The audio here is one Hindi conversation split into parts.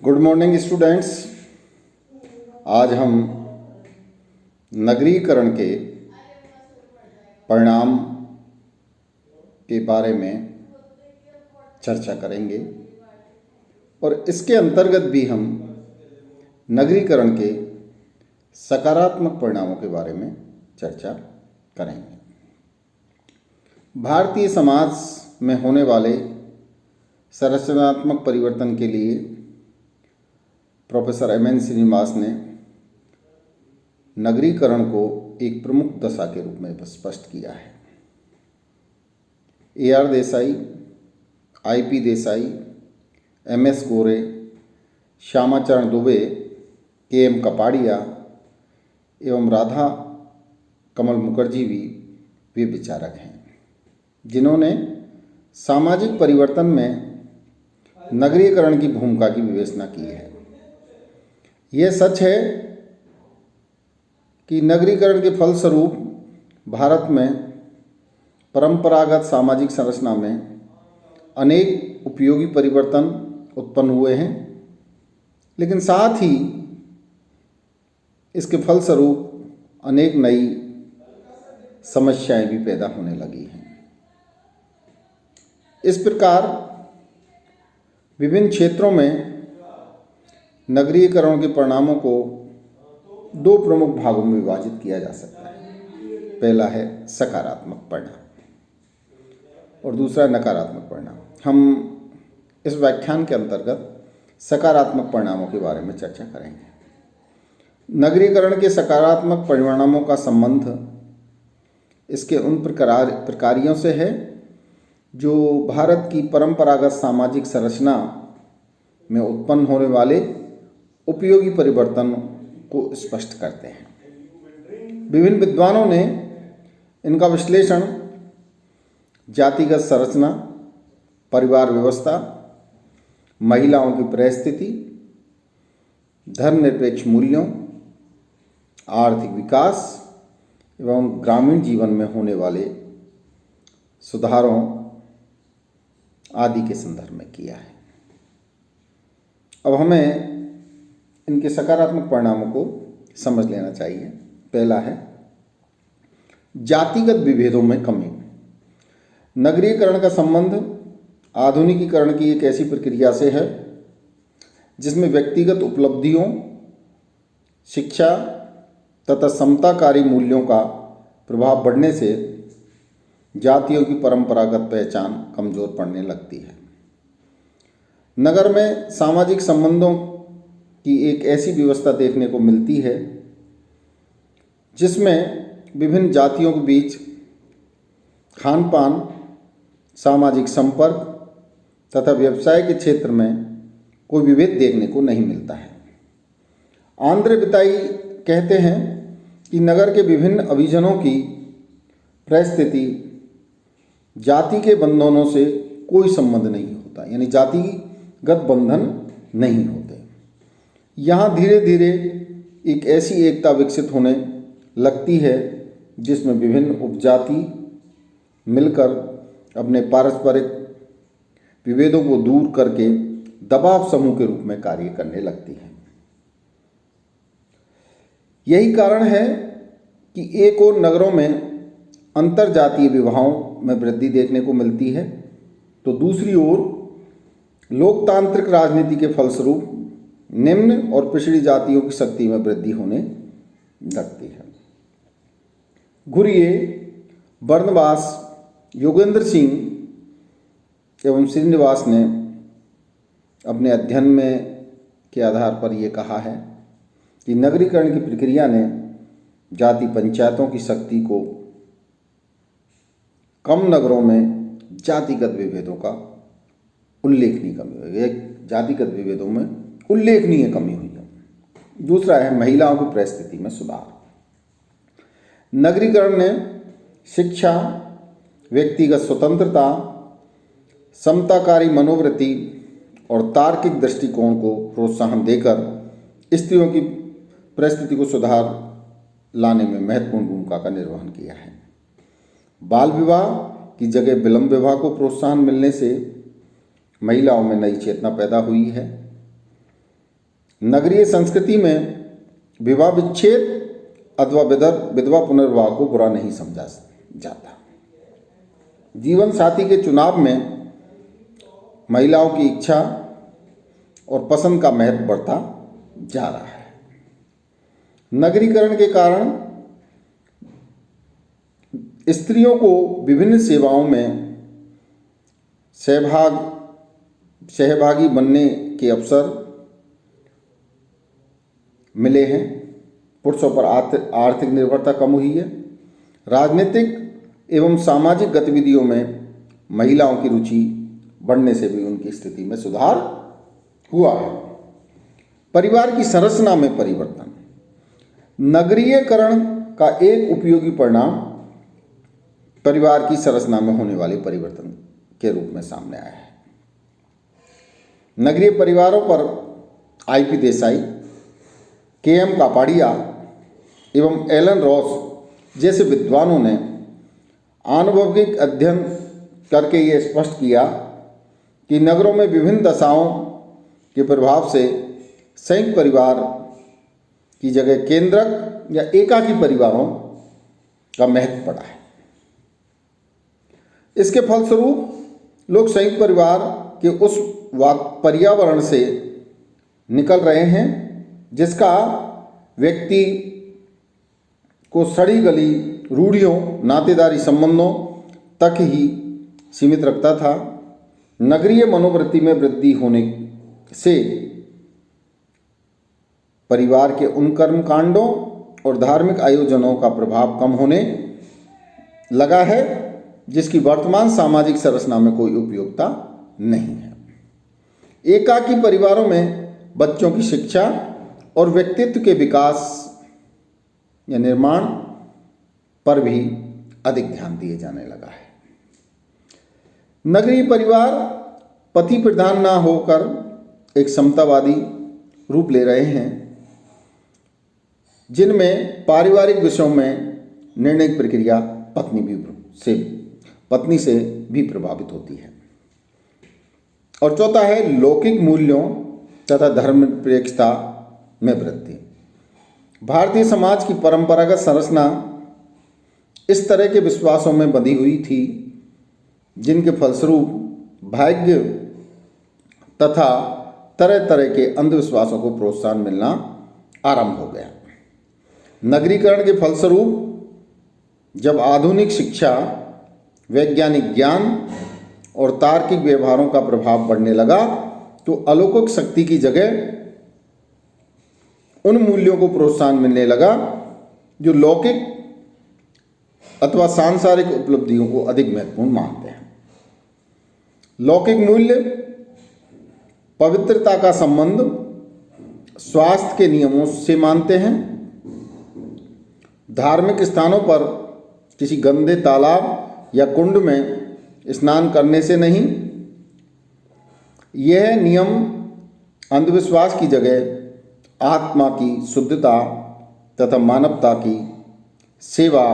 Good morning students. आज हम नगरीकरण के परिणाम के बारे में चर्चा करेंगे और इसके अंतर्गत भी हम नगरीकरण के सकारात्मक परिणामों के बारे में चर्चा करेंगे। भारतीय समाज में होने वाले संरचनात्मक परिवर्तन के लिए प्रोफेसर एम एन श्रीनिवास ने नगरीकरण को एक प्रमुख दशा के रूप में स्पष्ट किया है। A R Desai, I P Desai, M S Gore, Shyamacharan Dubey, के एम कपाड़िया एवं राधा कमल मुखर्जी भी वे विचारक हैं जिन्होंने सामाजिक परिवर्तन में नगरीकरण की भूमिका की विवेचना की है। यह सच है कि नगरीकरण के फलस्वरूप भारत में परंपरागत सामाजिक संरचना में अनेक उपयोगी परिवर्तन उत्पन्न हुए हैं, लेकिन साथ ही इसके फलस्वरूप अनेक नई समस्याएं भी पैदा होने लगी हैं। इस प्रकार विभिन्न क्षेत्रों में नगरीकरण के परिणामों को दो प्रमुख भागों में विभाजित किया जा सकता है। पहला है सकारात्मक परिणाम और दूसरा नकारात्मक परिणाम। हम इस व्याख्यान के अंतर्गत सकारात्मक परिणामों के बारे में चर्चा करेंगे। नगरीकरण के सकारात्मक परिणामों का संबंध इसके उन प्रकारों से है जो भारत की परंपरागत सामाजिक संरचना में उत्पन्न होने वाले उपयोगी परिवर्तन को स्पष्ट करते हैं। विभिन्न विद्वानों ने इनका विश्लेषण जातिगत संरचना, परिवार व्यवस्था, महिलाओं की परिस्थिति, धर्मनिरपेक्ष मूल्यों, आर्थिक विकास एवं ग्रामीण जीवन में होने वाले सुधारों आदि के संदर्भ में किया है। अब हमें इनके सकारात्मक परिणामों को समझ लेना चाहिए। पहला है जातिगत विभेदों में कमी। नगरीकरण का संबंध आधुनिकीकरण की एक ऐसी प्रक्रिया से है जिसमें व्यक्तिगत उपलब्धियों, शिक्षा तथा समताकारी मूल्यों का प्रभाव बढ़ने से जातियों की परंपरागत पहचान कमजोर पड़ने लगती है। नगर में सामाजिक संबंधों की एक ऐसी व्यवस्था देखने को मिलती है जिसमें विभिन्न जातियों के बीच खान पान, सामाजिक संपर्क तथा व्यवसाय के क्षेत्र में कोई विभेद देखने को नहीं मिलता है। आंद्रे बिताई कहते हैं कि नगर के विभिन्न अभिजनों की परिस्थिति जाति के बंधनों से कोई संबंध नहीं होता, यानी जातिगत बंधन नहीं होते। यहाँ धीरे धीरे एक ऐसी एकता विकसित होने लगती है जिसमें विभिन्न उपजाति मिलकर अपने पारस्परिक विभेदों को दूर करके दबाव समूह के रूप में कार्य करने लगती है। यही कारण है कि एक और नगरों में अंतरजातीय विवाहों में वृद्धि देखने को मिलती है, तो दूसरी ओर लोकतांत्रिक राजनीति के फलस्वरूप निम्न और पिछड़ी जातियों की शक्ति में वृद्धि होने लगती है। घुरिये, बर्नबास, योगेंद्र सिंह एवं श्रीनिवास ने अपने अध्ययन में के आधार पर ये कहा है कि नगरीकरण की प्रक्रिया ने जाति पंचायतों की शक्ति को कम नगरों में जातिगत विभेदों का उल्लेखनीय कमी हुई है, जातिगत विभेदों में उल्लेखनीय कमी हुई है। दूसरा है महिलाओं की परिस्थिति में सुधार। नगरीकरण ने शिक्षा, व्यक्तिगत स्वतंत्रता, समताकारी मनोवृत्ति और तार्किक दृष्टिकोण को प्रोत्साहन देकर स्त्रियों की परिस्थिति को सुधार लाने में महत्वपूर्ण भूमिका का निर्वहन किया है। बाल विवाह की जगह विलंब विवाह को प्रोत्साहन मिलने से महिलाओं में नई चेतना पैदा हुई है। नगरीय संस्कृति में विवाह विच्छेद अथवा विधवा पुनर्विवाह को बुरा नहीं समझा जाता। जीवन साथी के चुनाव में महिलाओं की इच्छा और पसंद का महत्व बढ़ता जा रहा है। नगरीकरण के कारण स्त्रियों को विभिन्न सेवाओं में सहभागी बनने के अवसर मिले हैं। पुरुषों पर आर्थिक निर्भरता कम हुई है। राजनीतिक एवं सामाजिक गतिविधियों में महिलाओं की रुचि बढ़ने से भी उनकी स्थिति में सुधार हुआ है। परिवार की संरचना में परिवर्तन। नगरीयकरण का एक उपयोगी परिणाम परिवार की संरचना में होने वाले परिवर्तन के रूप में सामने आया है। नगरीय परिवारों पर आईपी देसाई, केएम कापाडिया एवं एलन रॉस जैसे विद्वानों ने आनुभविक अध्ययन करके ये स्पष्ट किया कि नगरों में विभिन्न दशाओं के प्रभाव से संयुक्त परिवार की जगह केंद्रक या एकाकी परिवारों का महत्व बढ़ा है। इसके फलस्वरूप लोग संयुक्त परिवार के उस पर्यावरण से निकल रहे हैं जिसका व्यक्ति को सड़ी गली रूढ़ियों, नातेदारी संबंधों तक ही सीमित रखता था। नगरीय मनोवृत्ति में वृद्धि होने से परिवार के उन कर्मकांडों और धार्मिक आयोजनों का प्रभाव कम होने लगा है जिसकी वर्तमान सामाजिक संरचना में कोई उपयोगिता नहीं है। एकाकी परिवारों में बच्चों की शिक्षा और व्यक्तित्व के विकास या निर्माण पर भी अधिक ध्यान दिए जाने लगा है। नगरीय परिवार पति प्रधान ना होकर एक समतावादी रूप ले रहे हैं, जिनमें पारिवारिक विषयों में निर्णय प्रक्रिया पत्नी से भी प्रभावित होती है। और चौथा है लौकिक मूल्यों तथा धर्मनिरपेक्षता में वृद्धि। भारतीय समाज की परंपरागत संरचना इस तरह के विश्वासों में बंधी हुई थी जिनके फलस्वरूप भाग्य तथा तरह तरह के अंधविश्वासों को प्रोत्साहन मिलना आरंभ हो गया। नगरीकरण के फलस्वरूप जब आधुनिक शिक्षा, वैज्ञानिक ज्ञान और तार्किक व्यवहारों का प्रभाव बढ़ने लगा तो अलौकिक शक्ति की जगह उन मूल्यों को प्रोत्साहन मिलने लगा जो लौकिक अथवा सांसारिक उपलब्धियों को अधिक महत्वपूर्ण मानते हैं। लौकिक मूल्य पवित्रता का संबंध स्वास्थ्य के नियमों से मानते हैं। धार्मिक स्थानों पर किसी गंदे तालाब या कुंड में स्नान करने से नहीं। यह नियम अंधविश्वास की जगह आत्मा की शुद्धता तथा मानवता की सेवा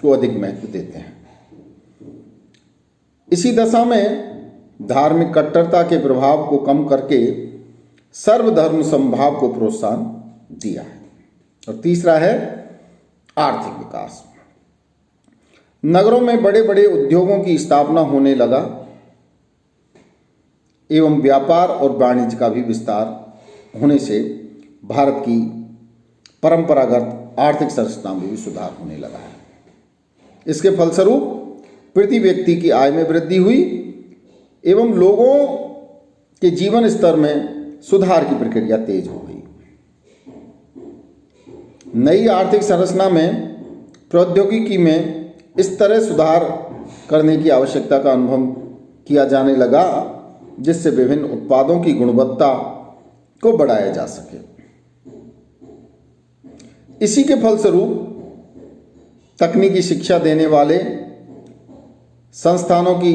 को अधिक महत्व देते हैं। इसी दशा में धार्मिक कट्टरता के प्रभाव को कम करके सर्वधर्म समभाव को प्रोत्साहन दिया है। और तीसरा है आर्थिक विकास। नगरों में बड़े बड़े उद्योगों की स्थापना होने लगा एवं व्यापार और वाणिज्य का भी विस्तार होने से भारत की परंपरागत आर्थिक संरचना में भी सुधार होने लगा है। इसके फलस्वरूप प्रति व्यक्ति की आय में वृद्धि हुई एवं लोगों के जीवन स्तर में सुधार की प्रक्रिया तेज हो गई। नई आर्थिक संरचना में प्रौद्योगिकी में इस तरह सुधार करने की आवश्यकता का अनुभव किया जाने लगा जिससे विभिन्न उत्पादों की गुणवत्ता को बढ़ाया जा सके। इसी के फलस्वरूप तकनीकी शिक्षा देने वाले संस्थानों की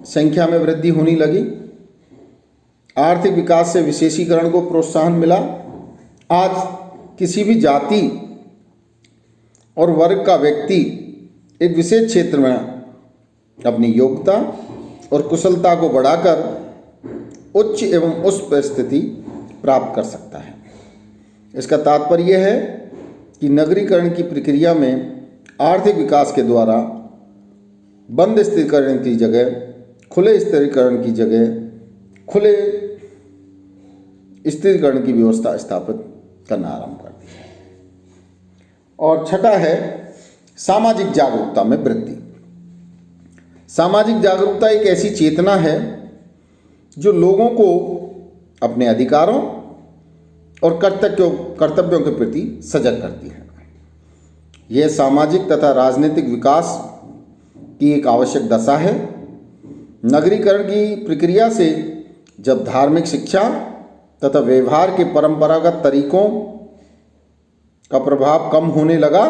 संख्या में वृद्धि होने लगी। आर्थिक विकास से विशेषीकरण को प्रोत्साहन मिला। आज किसी भी जाति और वर्ग का व्यक्ति एक विशेष क्षेत्र में अपनी योग्यता और कुशलता को बढ़ाकर उच्च एवं उच्च स्थिति प्राप्त कर सकता है। इसका तात्पर्य है कि नगरीकरण की प्रक्रिया में आर्थिक विकास के द्वारा बंद स्थिरीकरण की जगह खुले स्थिरीकरण की जगह खुले स्थिरीकरण की व्यवस्था स्थापित करना आरंभ कर दी है। और छठा है सामाजिक जागरूकता में वृद्धि। सामाजिक जागरूकता एक ऐसी चेतना है जो लोगों को अपने अधिकारों और कर्तव्यों के प्रति सजग करती है। यह सामाजिक तथा राजनीतिक विकास की एक आवश्यक दशा है। नगरीकरण की प्रक्रिया से जब धार्मिक शिक्षा तथा व्यवहार के परंपरागत तरीकों का प्रभाव कम होने लगा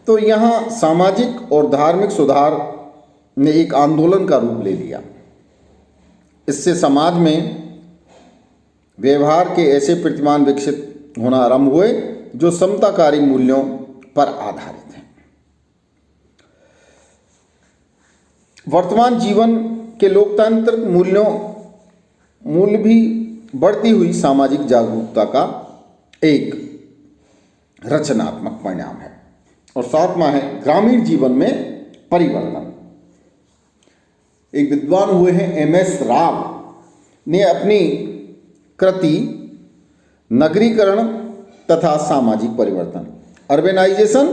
तो यहाँ सामाजिक और धार्मिक सुधार ने एक आंदोलन का रूप ले लिया। इससे समाज में व्यवहार के ऐसे प्रतिमान विकसित होना आरंभ हुए जो समताकारी मूल्यों पर आधारित हैं। वर्तमान जीवन के लोकतांत्रिक मूल्य भी बढ़ती हुई सामाजिक जागरूकता का एक रचनात्मक परिणाम है। और सातवां है ग्रामीण जीवन में परिवर्तन। एक विद्वान हुए हैं MS राव ने अपनी कृति नगरीकरण तथा सामाजिक परिवर्तन अर्बेनाइजेशन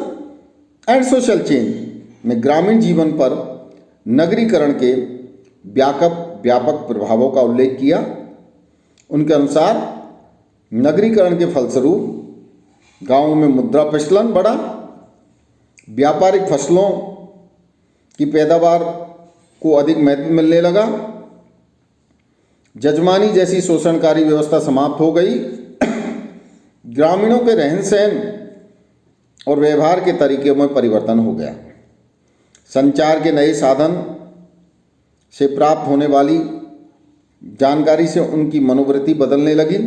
एंड सोशल चेंज में ग्रामीण जीवन पर नगरीकरण के व्यापक प्रभावों का उल्लेख किया। उनके अनुसार नगरीकरण के फलस्वरूप गांवों में मुद्रा प्रचलन बढ़ा, व्यापारिक फसलों की पैदावार को अधिक महत्व मिलने लगा, जजमानी जैसी शोषणकारी व्यवस्था समाप्त हो गई, ग्रामीणों के रहन सहन और व्यवहार के तरीके में परिवर्तन हो गया, संचार के नए साधन से प्राप्त होने वाली जानकारी से उनकी मनोवृत्ति बदलने लगी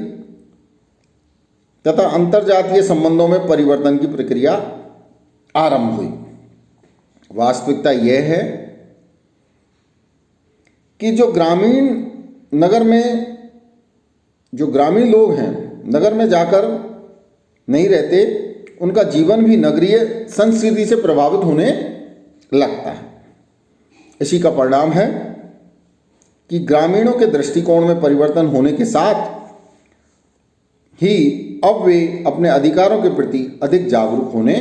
तथा अंतरजातीय संबंधों में परिवर्तन की प्रक्रिया आरंभ हुई। वास्तविकता यह है कि जो ग्रामीण लोग हैं नगर में जाकर नहीं रहते, उनका जीवन भी नगरीय संस्कृति से प्रभावित होने लगता है। इसी का परिणाम है कि ग्रामीणों के दृष्टिकोण में परिवर्तन होने के साथ ही अब वे अपने अधिकारों के प्रति अधिक जागरूक होने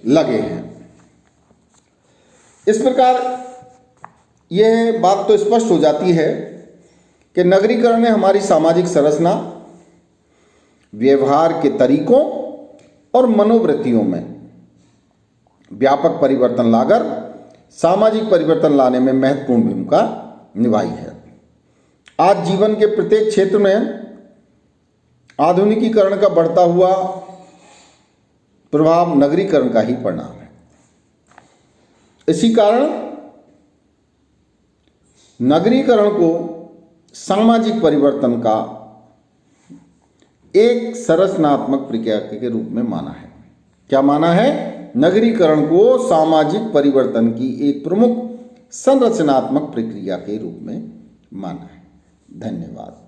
लगे हैं। इस प्रकार यह बात तो स्पष्ट हो जाती है कि नगरीकरण ने हमारी सामाजिक संरचना, व्यवहार के तरीकों और मनोवृत्तियों में व्यापक परिवर्तन लाकर सामाजिक परिवर्तन लाने में महत्वपूर्ण भूमिका निभाई है। आज जीवन के प्रत्येक क्षेत्र में आधुनिकीकरण का बढ़ता हुआ प्रभाव नगरीकरण का ही परिणाम है। इसी कारण नगरीकरण को सामाजिक परिवर्तन का एक संरचनात्मक प्रक्रिया के रूप में माना है। क्या माना है? नगरीकरण को सामाजिक परिवर्तन की एक प्रमुख संरचनात्मक प्रक्रिया के रूप में माना है। धन्यवाद।